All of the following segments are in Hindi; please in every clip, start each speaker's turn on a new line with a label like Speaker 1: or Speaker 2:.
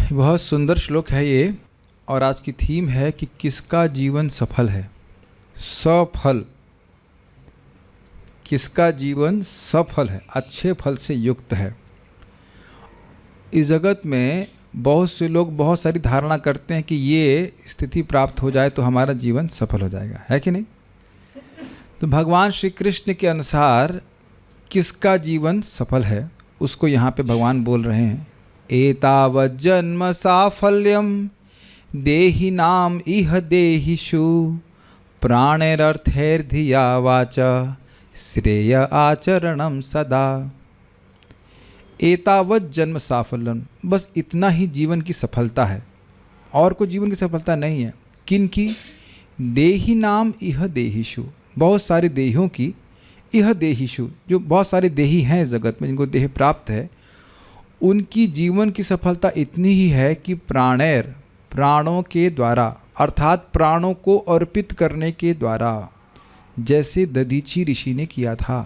Speaker 1: बहुत सुंदर श्लोक है ये, और आज की थीम है कि किसका जीवन सफल है। सफल, किसका जीवन सफल है, अच्छे फल से युक्त है। इस जगत में बहुत से लोग बहुत सारी धारणा करते हैं कि ये स्थिति प्राप्त हो जाए तो हमारा जीवन सफल हो जाएगा, है कि नहीं। तो भगवान श्री कृष्ण के अनुसार किसका जीवन सफल है उसको यहाँ पे भगवान बोल रहे हैं। एतावत् जन्म साफल्यम देहि नाम इह देहिषु प्राणैरर्थैर्धिया वाचा श्रेय आचरणम सदा। एतावत् जन्म साफल्यम, बस इतना ही जीवन की सफलता है, और कोई जीवन की सफलता नहीं है। किनकी? देहि नाम इह देहिषु, बहुत सारे देहियों की। इह देहिषु, जो बहुत सारे देही हैं इस जगत में जिनको देह प्राप्त है, उनकी जीवन की सफलता इतनी ही है कि प्राणैर, प्राणों के द्वारा, अर्थात प्राणों को अर्पित करने के द्वारा, जैसे दधीची ऋषि ने किया था।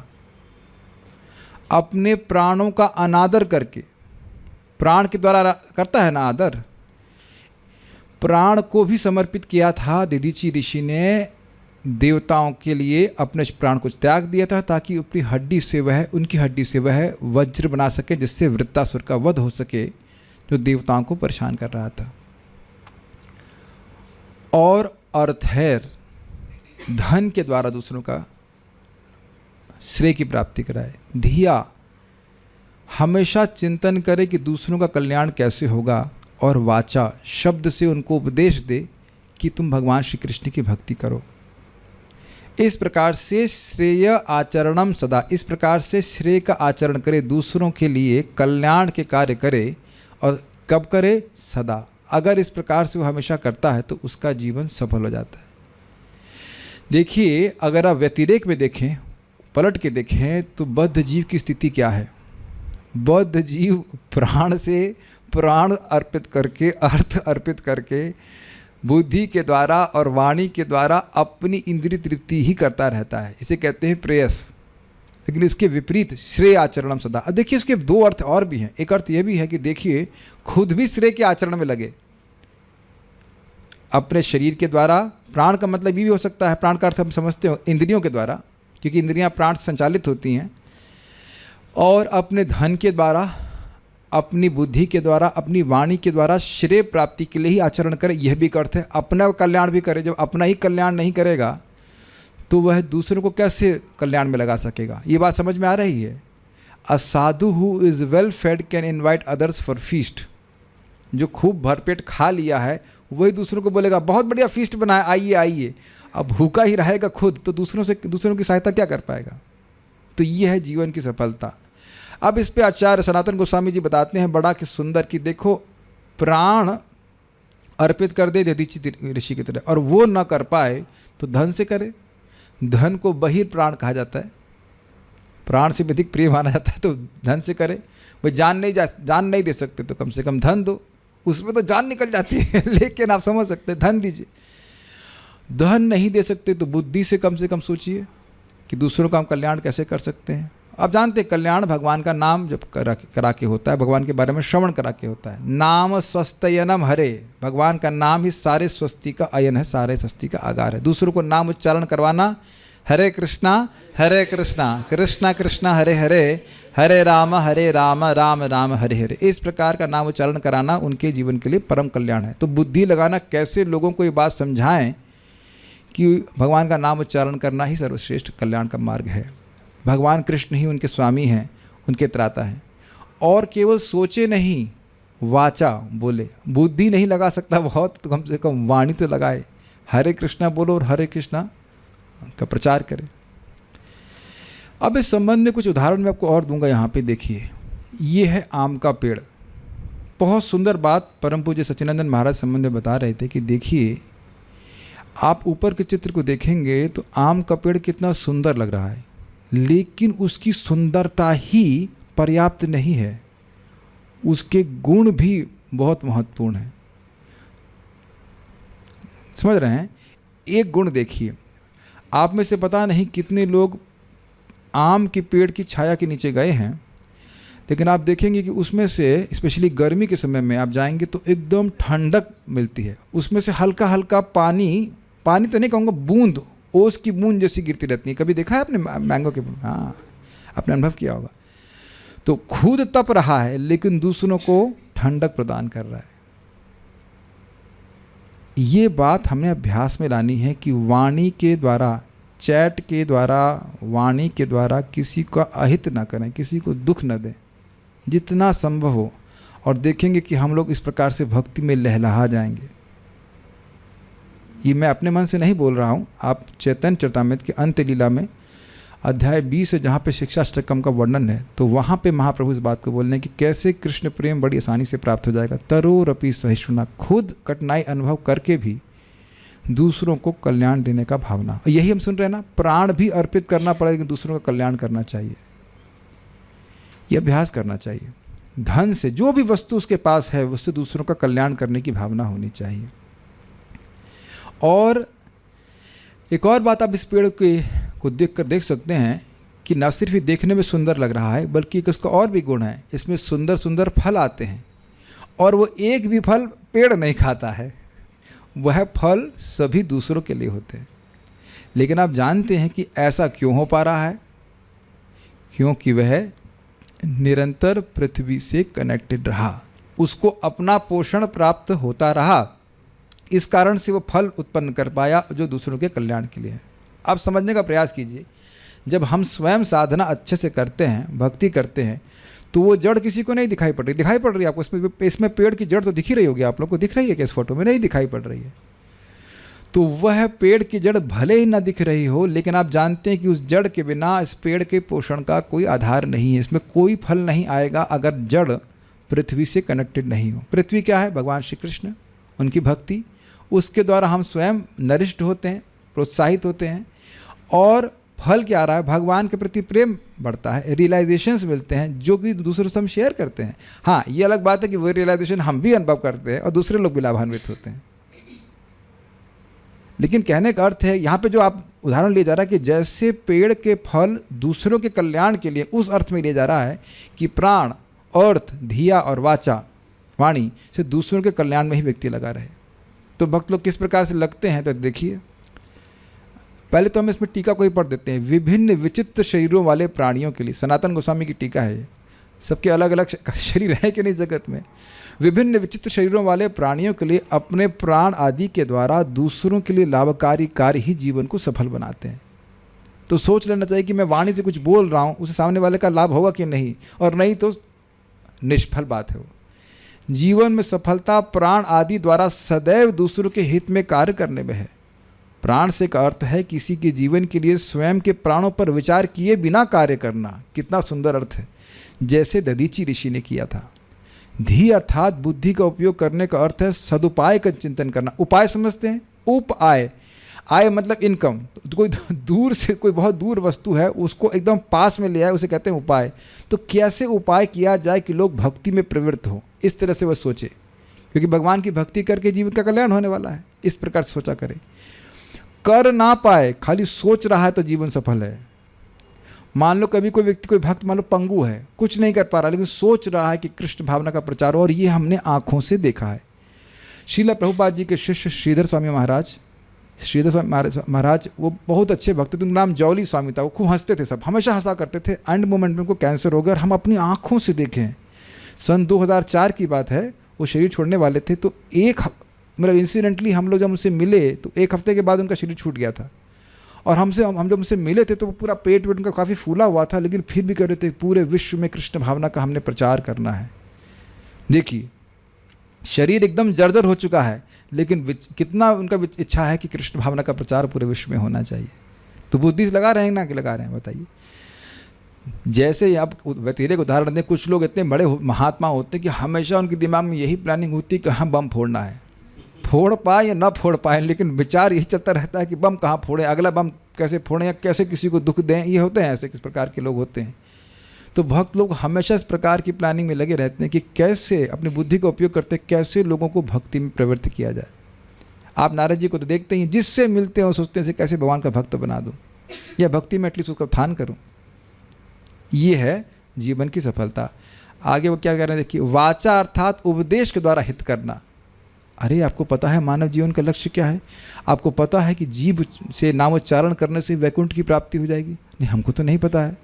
Speaker 1: अपने प्राणों का अनादर करके, प्राण के द्वारा करता है ना आदर, प्राण को भी समर्पित किया था दधीची ऋषि ने। देवताओं के लिए अपने प्राण को त्याग दिया था ताकि अपनी हड्डी से वह, उनकी हड्डी से वह वज्र बना सके, जिससे वृत्तासुर का वध हो सके जो देवताओं को परेशान कर रहा था। और अर्थैर, धन के द्वारा दूसरों का श्रेय की प्राप्ति कराए। धिया, हमेशा चिंतन करे कि दूसरों का कल्याण कैसे होगा। और वाचा, शब्द से उनको उपदेश दे कि तुम भगवान श्री कृष्ण की भक्ति करो। इस प्रकार से श्रेय आचरणम सदा, इस प्रकार से श्रेय का आचरण करे, दूसरों के लिए कल्याण के कार्य करे। और कब करे? सदा। अगर इस प्रकार से वो हमेशा करता है तो उसका जीवन सफल हो जाता है। देखिए, अगर आप व्यतिरेक में देखें, पलट के देखें, तो बद्ध जीव की स्थिति क्या है। बद्ध जीव प्राण से, प्राण अर्पित करके, अर्थ अर्पित करके, बुद्धि के द्वारा और वाणी के द्वारा अपनी इंद्रिय तृप्ति ही करता रहता है। इसे कहते हैं प्रेयस। लेकिन इसके विपरीत श्रेय आचरणम सदा। अब देखिए, इसके दो अर्थ और भी हैं। एक अर्थ यह भी है कि देखिए, खुद भी श्रेय के आचरण में लगे, अपने शरीर के द्वारा। प्राण का मतलब ये भी हो सकता है, प्राण का अर्थ हम समझते हो इंद्रियों के द्वारा, क्योंकि इंद्रियां प्राण से संचालित होती हैं। और अपने धन के द्वारा, अपनी बुद्धि के द्वारा, अपनी वाणी के द्वारा श्रेय प्राप्ति के लिए ही आचरण करे, यह भी एक अर्थ है। अपना कल्याण भी करे। जब अपना ही कल्याण नहीं करेगा तो वह दूसरों को कैसे कल्याण में लगा सकेगा। ये बात समझ में आ रही है। A sadhu who is well fed can invite others for feast. जो खूब भरपेट खा लिया है वही दूसरों को बोलेगा बहुत बढ़िया फीस्ट बना है, आइए आइए। अब भूखा ही रहेगा खुद तो दूसरों की सहायता क्या कर पाएगा। तो ये है जीवन की सफलता। अब इस पे आचार्य सनातन गोस्वामी जी बताते हैं बड़ा कि सुंदर, कि देखो, प्राण अर्पित कर दे दधीची ऋषि की तरह, और वो न कर पाए तो धन से करे। धन को बहिर्प्राण कहा जाता है, प्राण से अधिक प्रिय माना जाता है। तो धन से करे। भाई जान नहीं दे सकते तो कम से कम धन दो, उसमें तो जान निकल जाती है। लेकिन आप समझ सकते हैं, धन दीजिए। धन नहीं दे सकते तो बुद्धि से कम सोचिए कि दूसरों का हम कल्याण कैसे कर सकते हैं। आप जानते हैं, कल्याण भगवान का नाम जब करा के होता है, भगवान के बारे में श्रवण करा के होता है। नाम स्वस्तयनम हरे, भगवान का नाम ही सारे स्वस्ति का अयन है, सारे स्वस्ति का आगार है। दूसरों को नाम उच्चारण करवाना, हरे कृष्णा कृष्णा कृष्णा हरे हरे, हरे राम राम राम हरे हरे। इस प्रकार का नाम उच्चारण कराना उनके जीवन के लिए परम कल्याण है। तो बुद्धि लगाना, कैसे लोगों को ये बात समझाएं कि भगवान का नाम उच्चारण करना ही सर्वश्रेष्ठ कल्याण का मार्ग है। भगवान कृष्ण ही उनके स्वामी हैं, उनके त्राता हैं। और केवल सोचे नहीं, वाचा बोले। बुद्धि नहीं लगा सकता बहुत, तो कम से कम वाणी तो लगाए। हरे कृष्णा बोलो और हरे कृष्णा का प्रचार करें। अब इस संबंध में कुछ उदाहरण मैं आपको और दूंगा। यहाँ पे देखिए, ये है आम का पेड़। बहुत सुंदर बात परम पूज्य सच्चिदानंद महाराज संबंध में बता रहे थे कि देखिए, आप ऊपर के चित्र को देखेंगे तो आम का पेड़ कितना सुंदर लग रहा है, लेकिन उसकी सुंदरता ही पर्याप्त नहीं है, उसके गुण भी बहुत महत्वपूर्ण हैं। समझ रहे हैं? एक गुण देखिए, आप में से पता नहीं कितने लोग आम के पेड़ की छाया के नीचे गए हैं, लेकिन आप देखेंगे कि उसमें से स्पेशली गर्मी के समय में आप जाएंगे तो एकदम ठंडक मिलती है। उसमें से हल्का हल्का पानी, पानी तो नहीं कहूँगा, बूंद, ओस की बूंद जैसी गिरती रहती है। कभी देखा है आपने मैंगो के? हाँ, आपने अनुभव किया होगा। तो खुद तप रहा है लेकिन दूसरों को ठंडक प्रदान कर रहा है। ये बात हमने अभ्यास में लानी है कि वाणी के द्वारा, चैट के द्वारा, वाणी के द्वारा किसी का अहित ना करें, किसी को दुख न दें जितना संभव हो। और देखेंगे कि हम लोग इस प्रकार से भक्ति में लहलहा जाएंगे। ये मैं अपने मन से नहीं बोल रहा हूँ। आप चैतन्य चरितामृत के अंत लीला में अध्याय 20 है, जहाँ पे शिक्षाष्टकम का वर्णन है, तो वहाँ पे महाप्रभु इस बात को बोल रहे हैं कि कैसे कृष्ण प्रेम बड़ी आसानी से प्राप्त हो जाएगा। तरोरपि सहिष्णुना, खुद कठिनाई अनुभव करके भी दूसरों को कल्याण देने का भावना। यही हम सुन रहे हैं ना, प्राण भी अर्पित करना पड़ेगा लेकिन दूसरों का कल्याण करना चाहिए। ये अभ्यास करना चाहिए। धन से, जो भी वस्तु उसके पास है, उससे दूसरों का कल्याण करने की भावना होनी चाहिए। और एक और बात आप इस पेड़ को देख कर देख सकते हैं कि न सिर्फ ये देखने में सुंदर लग रहा है बल्कि इसका और भी गुण है। इसमें सुंदर सुंदर फल आते हैं और वो एक भी फल पेड़ नहीं खाता है, वह फल सभी दूसरों के लिए होते हैं। लेकिन आप जानते हैं कि ऐसा क्यों हो पा रहा है? क्योंकि वह निरंतर पृथ्वी से कनेक्टेड रहा, उसको अपना पोषण प्राप्त होता रहा। इस कारण से वो फल उत्पन्न कर पाया जो दूसरों के कल्याण के लिए है। आप समझने का प्रयास कीजिए, जब हम स्वयं साधना अच्छे से करते हैं, भक्ति करते हैं, तो वो जड़ किसी को नहीं दिखाई पड़ रही। दिखाई पड़ रही है आपको? इसमें पेड़ की जड़ तो दिख ही रही होगी, आप लोग को दिख रही है क्या इस फोटो में? नहीं दिखाई पड़ रही है। तो वह पेड़ की जड़ भले ही ना दिख रही हो, लेकिन आप जानते हैं कि उस जड़ के बिना इस पेड़ के पोषण का कोई आधार नहीं है। इसमें कोई फल नहीं आएगा अगर जड़ पृथ्वी से कनेक्टेड नहीं हो। पृथ्वी क्या है? भगवान श्री कृष्ण, उनकी भक्ति, उसके द्वारा हम स्वयं नरिष्ट होते हैं, प्रोत्साहित होते हैं। और फल क्या आ रहा है? भगवान के प्रति प्रेम बढ़ता है, रियलाइजेशंस मिलते हैं जो कि दूसरों से हम शेयर करते हैं। हाँ, ये अलग बात है कि वो रियलाइजेशन हम भी अनुभव करते हैं और दूसरे लोग भी लाभान्वित होते हैं। लेकिन कहने का अर्थ है यहाँ पे जो आप उदाहरण लिया जा रहा है कि जैसे पेड़ के फल दूसरों के कल्याण के लिए, उस अर्थ में लिया जा रहा है कि प्राण, अर्थ, धिया और वाचा, वाणी से दूसरों के कल्याण में ही व्यक्ति लगा रहे। तो भक्त लोग किस प्रकार से लगते हैं तो देखिए। पहले तो हम इसमें टीका को ही पढ़ देते हैं। विभिन्न विचित्र शरीरों वाले प्राणियों के लिए, सनातन गोस्वामी की टीका है। सबके अलग अलग शरीर है कि नहीं जगत में। विभिन्न विचित्र शरीरों वाले प्राणियों के लिए अपने प्राण आदि के द्वारा दूसरों के लिए लाभकारी कार्य ही जीवन को सफल बनाते हैं। तो सोच लेना चाहिए कि मैं वाणी से कुछ बोल रहा हूँ, उसे सामने वाले का लाभ होगा कि नहीं, और नहीं तो निष्फल बात है वो। जीवन में सफलता प्राण आदि द्वारा सदैव दूसरों के हित में कार्य करने में है। प्राण से का अर्थ है किसी के जीवन के लिए स्वयं के प्राणों पर विचार किए बिना कार्य करना। कितना सुंदर अर्थ है, जैसे दधीची ऋषि ने किया था। धी अर्थात बुद्धि का उपयोग करने का अर्थ है सदुपाय का चिंतन करना। उपाय समझते हैं? उपाय, आय मतलब इनकम। तो कोई दूर से, कोई बहुत दूर वस्तु है, उसको एकदम पास में ले आए, उसे कहते हैं उपाय। तो कैसे उपाय किया जाए कि लोग भक्ति में प्रवृत्त हो, इस तरह से वह सोचे, क्योंकि भगवान की भक्ति करके जीवन का कल्याण होने वाला है। इस प्रकार से सोचा करे। कर ना पाए, खाली सोच रहा है तो जीवन सफल है। मान लो कभी कोई व्यक्ति, कोई भक्त मान लो पंगु है, कुछ नहीं कर पा रहा, लेकिन सोच रहा है कि कृष्ण भावना का प्रचार हो, और ये हमने आंखों से देखा है। श्रील प्रभुपाद जी के शिष्य श्रीधर स्वामी महाराज, श्रीधर स्वामी महाराज वो बहुत अच्छे भक्त थे। उनका नाम जौली स्वामी था। वो खूब हंसते थे, सब हमेशा हंसा करते थे। एंड मोमेंट में उनको कैंसर हो गया और हम अपनी आंखों से देखे हैं। सन 2004 की बात है, वो शरीर छोड़ने वाले थे। तो मतलब इंसिडेंटली हम लोग जब उनसे मिले तो 1 हफ्ते के बाद उनका शरीर छूट गया था। और हम जब उनसे मिले थे तो वो पूरा पेट वेट उनका काफ़ी फूला हुआ था, लेकिन फिर भी कह रहे थे पूरे विश्व में कृष्ण भावना का हमने प्रचार करना है। देखिए, शरीर एकदम जर्जर हो चुका है, लेकिन कितना उनका इच्छा है कि कृष्ण भावना का प्रचार पूरे विश्व में होना चाहिए। तो बुद्धि से लगा रहे हैं ना कि लगा रहे हैं, बताइए। जैसे आप व्यतिरेक उदाहरण दें, कुछ लोग इतने बड़े महात्मा होते हैं कि हमेशा उनके दिमाग में यही प्लानिंग होती है कि हम बम फोड़ना है। फोड़ पाए या ना फोड़ पाए, लेकिन विचार यही चलता रहता है कि बम कहाँ फोड़ें, अगला बम कैसे फोड़ें, या कैसे किसी को दुख दें। ये होते हैं ऐसे, किस प्रकार के लोग होते हैं। तो भक्त लोग हमेशा इस प्रकार की प्लानिंग में लगे रहते हैं कि कैसे अपनी बुद्धि का उपयोग करते हैं, कैसे लोगों को भक्ति में प्रवृत्त किया जाए। आप नारद जी को तो देखते ही, जिससे मिलते हैं सोचते हैं कैसे भगवान का भक्त बना दूँ, या भक्ति में एटलीस्ट उसका उत्थान करूँ। ये है जीवन की सफलता। आगे वो क्या कह रहे हैं देखिए, वाचा अर्थात उपदेश के द्वारा हित करना। अरे आपको पता है मानव जीवन का लक्ष्य क्या है? आपको पता है कि जीव से नामोच्चारण करने से वैकुंठ की प्राप्ति हो जाएगी? नहीं, हमको तो नहीं पता है।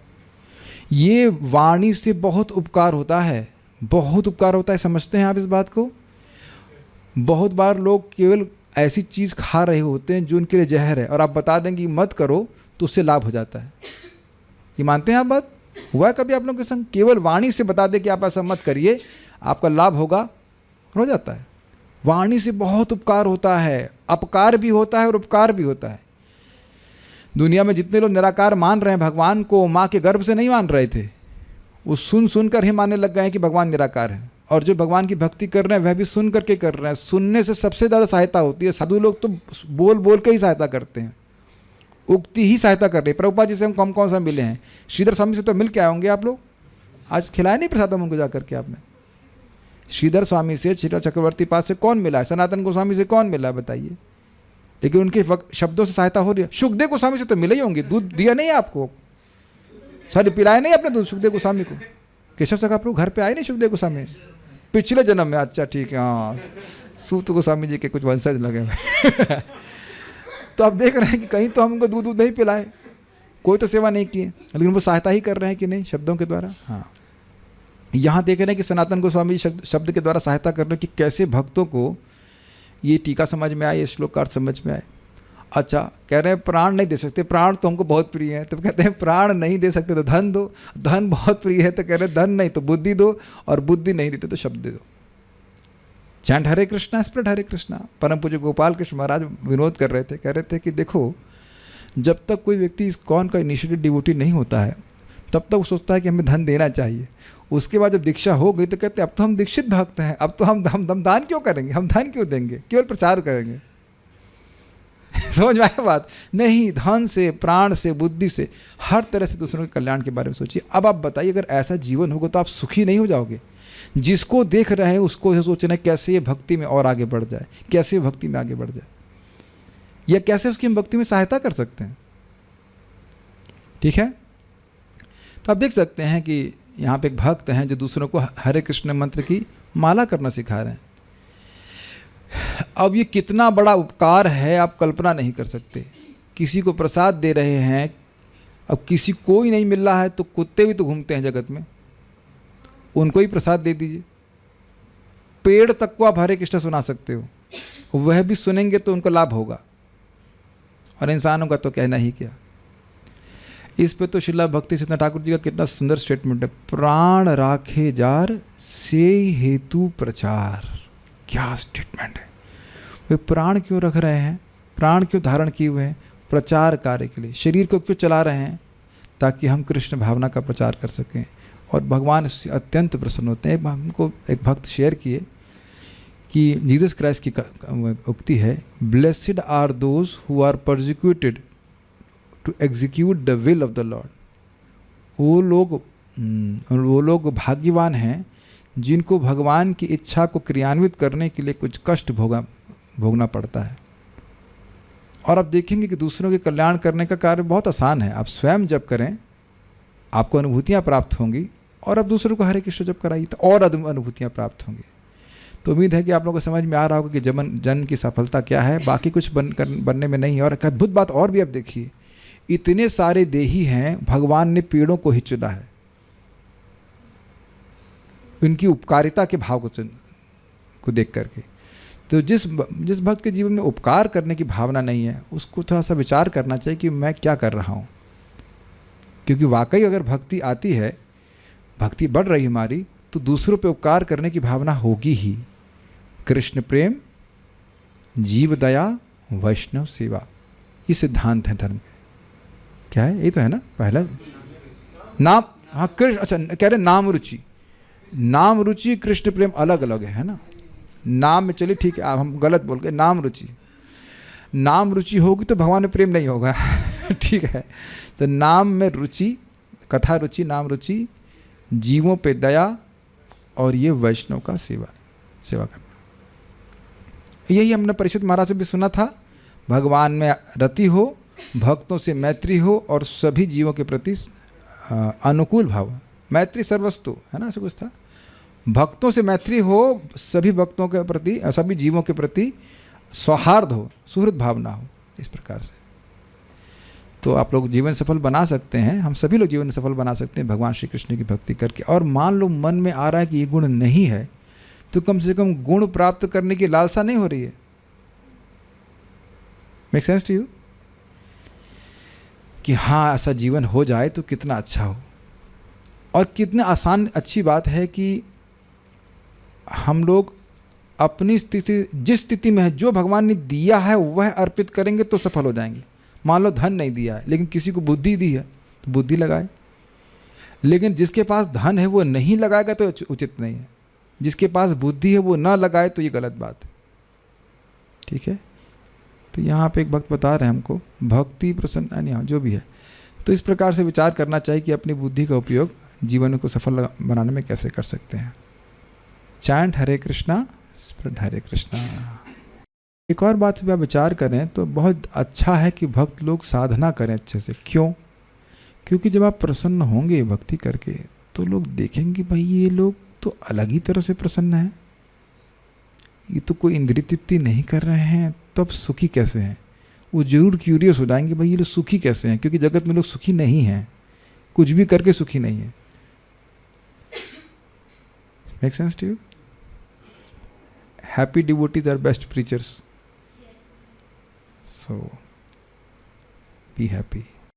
Speaker 1: ये वाणी से बहुत उपकार होता है, बहुत उपकार होता है। समझते हैं आप इस बात को? बहुत बार लोग केवल ऐसी चीज़ खा रहे होते हैं जो उनके लिए जहर है, और आप बता देंगे मत करो तो उससे लाभ हो जाता है। ये मानते हैं आप बात? हुआ है कभी आप लोगों के संग? केवल वाणी से बता दे कि आप ऐसा मत करिए, आपका लाभ होगा, हो जाता है। वाणी से बहुत उपकार होता है, अपकार भी होता है और उपकार भी होता है। दुनिया में जितने लोग निराकार मान रहे हैं भगवान को, माँ के गर्भ से नहीं मान रहे थे, वो सुन कर ही मानने लग गए हैं कि भगवान निराकार है। और जो भगवान की भक्ति कर रहे हैं वह भी सुन करके कर रहे हैं। सुनने से सबसे ज़्यादा सहायता होती है। साधु लोग तो बोल बोल के ही सहायता करते हैं, उक्ति ही सहायता कर रही है। प्रभुपाद जी से हम कौन सा मिले हैं? श्रीधर स्वामी से तो मिल के आए होंगे आप लोग। आज खिलाया नहीं प्रसादम उनको जाकर के आपने? श्रीधर स्वामी से, श्रीधर चक्रवर्ती पाद से कौन मिला है? सनातन गोस्वामी से कौन मिला है बताइए? लेकिन उनके शब्दों से सहायता हो रही है। सुखदेव गोस्वामी से तो मिले ही होंगे। दूध दिया नहीं आपको? सॉरी, पिलाया नहीं आपने दूध सुखदेव गोस्वामी को? केशव सखा प्रभु घर पे आए नहीं सुखदेव गोस्वामी? पिछले जन्म में। अच्छा ठीक है, हाँ, सूत गोस्वामी जी के कुछ वंशज लगे हुए। तो आप देख रहे हैं कि कहीं तो हम उनको दूध नहीं पिलाए, कोई तो सेवा नहीं की, लेकिन वो सहायता ही कर रहे हैं कि नहीं शब्दों के द्वारा। हाँ, यहाँ देख रहे हैं कि सनातन गोस्वामी जी शब्द के द्वारा सहायता कर रहे हैं कि कैसे भक्तों को ये टीका समझ में आए, ये श्लोक का अर्थ समझ में आए। अच्छा, कह रहे हैं प्राण नहीं दे सकते, प्राण तो हमको बहुत प्रिय है। तो कहते हैं प्राण नहीं दे सकते तो धन दो, धन बहुत प्रिय है तो कह रहे हैं धन नहीं तो बुद्धि दो, और बुद्धि नहीं देते तो शब्द दे दो। चैंट हरे कृष्णा, स्प्रेड हरे कृष्णा। परम पूज्य गोपाल कृष्ण महाराज विनोद कर रहे थे, कह रहे थे कि देखो, जब तक कोई व्यक्ति इस कौन का इनिशिएटिव डिवोटी नहीं होता है तब तक वो सोचता है कि हमें धन देना चाहिए। उसके बाद जब दीक्षा हो गई तो कहते हैं अब तो हम दीक्षित भक्त हैं, अब तो हम दान क्यों करेंगे, हम धन क्यों देंगे, केवल प्रचार करेंगे। समझ में आया बात? नहीं, धन से, प्राण से, बुद्धि से, हर तरह से दूसरों के कल्याण के बारे में सोचिए। अब आप बताइए, अगर ऐसा जीवन होगा तो आप सुखी नहीं हो जाओगे? जिसको देख रहे हैं उसको सोचना है कैसे ये भक्ति में और आगे बढ़ जाए, कैसे भक्ति में आगे बढ़ जाए, या कैसे उसकी हम भक्ति में सहायता कर सकते हैं। ठीक है? तो आप देख सकते हैं कि यहाँ पे एक भक्त हैं जो दूसरों को हरे कृष्ण मंत्र की माला करना सिखा रहे हैं। अब ये कितना बड़ा उपकार है आप कल्पना नहीं कर सकते। किसी को प्रसाद दे रहे हैं, अब किसी को ही नहीं मिल रहा है तो कुत्ते भी तो घूमते हैं जगत में, उनको ही प्रसाद दे दीजिए। पेड़ तक को आप हरे कृष्ण सुना सकते हो, वह भी सुनेंगे तो उनको लाभ होगा, और इंसानों का तो कहना ही क्या। इस पे तो श्रीला भक्ति सिद्धार्थ ठाकुर जी का कितना सुंदर स्टेटमेंट है, प्राण राखे जार से हेतु प्रचार। क्या स्टेटमेंट है! वे प्राण क्यों रख रहे हैं, प्राण क्यों धारण किए हुए हैं? प्रचार कार्य के लिए। शरीर को क्यों चला रहे हैं? ताकि हम कृष्ण भावना का प्रचार कर सकें, और भगवान इससे अत्यंत प्रसन्न होते हैं। हमको एक भक्त शेयर किए कि जीसस क्राइस्ट की उक्ति है, blessed are those who are persecuted to execute the will of the lord. वो लोग भाग्यवान हैं जिनको भगवान की इच्छा को क्रियान्वित करने के लिए कुछ कष्ट भोगना पड़ता है। और आप देखेंगे कि दूसरों के कल्याण करने का कार्य बहुत आसान है। आप स्वयं जप करें, आपको अनुभूतियाँ प्राप्त होंगी, और आप दूसरों को हरे कृष्ण जप कराइए तो और अनुभूतियाँ प्राप्त होंगी। तो उम्मीद है कि आप लोगों को समझ में आ रहा होगा कि जन्म की सफलता क्या है, बाकी कुछ बनने में नहीं है। और एक अद्भुत बात और भी आप देखिए, इतने सारे देही हैं, भगवान ने पेड़ों को ही चुना है उनकी उपकारिता के भाव को देख करके। तो जिस भक्त के जीवन में उपकार करने की भावना नहीं है, उसको थोड़ा सा विचार करना चाहिए कि मैं क्या कर रहा हूँ। क्योंकि वाकई अगर भक्ति आती है, भक्ति बढ़ रही है हमारी, तो दूसरों पे उपकार करने की भावना होगी ही। कृष्ण प्रेम, जीव दया, वैष्णव सेवा, ये सिद्धांत है धर्म। क्या है? ये तो है ना पहला नाम। हाँ, कृष्ण, अच्छा कह रहे नाम रुचि। नाम रुचि कृष्ण प्रेम अलग अलग है ना। नाम में चलिए ठीक है, हम गलत बोल गए, नाम रुचि। नाम रुचि होगी तो भगवान में प्रेम नहीं होगा। ठीक है, तो नाम में रुचि, कथा रुचि, नाम रुचि, जीवों पे दया, और ये वैष्णव का सेवा करना। यही हमने परिषद महाराज से भी सुना था, भगवान में रति हो, भक्तों से मैत्री हो, और सभी जीवों के प्रति अनुकूल भाव। मैत्री सर्वस्तु है ना, ऐसा कुछ था। भक्तों से मैत्री हो, सभी भक्तों के प्रति, सभी जीवों के प्रति सौहार्द हो, सुहृद भावना हो, इस प्रकार से तो आप लोग जीवन सफल बना सकते हैं। हम सभी लोग जीवन सफल बना सकते हैं भगवान श्री कृष्ण की भक्ति करके। और मान लो मन में आ रहा है कि ये गुण नहीं है, तो कम से कम गुण प्राप्त करने की लालसा नहीं हो रही है। Make sense to you? कि हाँ, ऐसा जीवन हो जाए तो कितना अच्छा हो। और कितना आसान, अच्छी बात है कि हम लोग अपनी स्थिति, जिस स्थिति में है, जो भगवान ने दिया है वह अर्पित करेंगे तो सफल हो जाएंगे। मान लो धन नहीं दिया है, लेकिन किसी को बुद्धि दी है तो बुद्धि लगाए। लेकिन जिसके पास धन है वो नहीं लगाएगा तो उचित नहीं है। जिसके पास बुद्धि है वो ना लगाए तो ये गलत बात है। ठीक है? तो यहाँ पे एक भक्त बता रहे हैं हमको, भक्ति प्रसन्न, नहीं, जो भी है, तो इस प्रकार से विचार करना चाहिए कि अपनी बुद्धि का उपयोग जीवन को सफल बनाने में कैसे कर सकते हैं। चैंट हरे कृष्णा, स्प्रेड हरे कृष्णा। एक और बात पे आप विचार करें तो बहुत अच्छा है कि भक्त लोग साधना करें अच्छे से। क्यों? क्योंकि जब आप प्रसन्न होंगे भक्ति करके तो लोग देखेंगे भाई ये लोग तो अलग ही तरह से प्रसन्न हैं, ये तो कोई इंद्रिय तृप्ति नहीं कर रहे हैं, तब सुखी कैसे हैं? वो जरूर क्यूरियस हो जाएंगे भाई ये लोग सुखी कैसे हैं, क्योंकि जगत में लोग सुखी नहीं हैं, कुछ भी करके सुखी नहीं है। Make sense to you? Happy devotees are best preachers. So, be happy.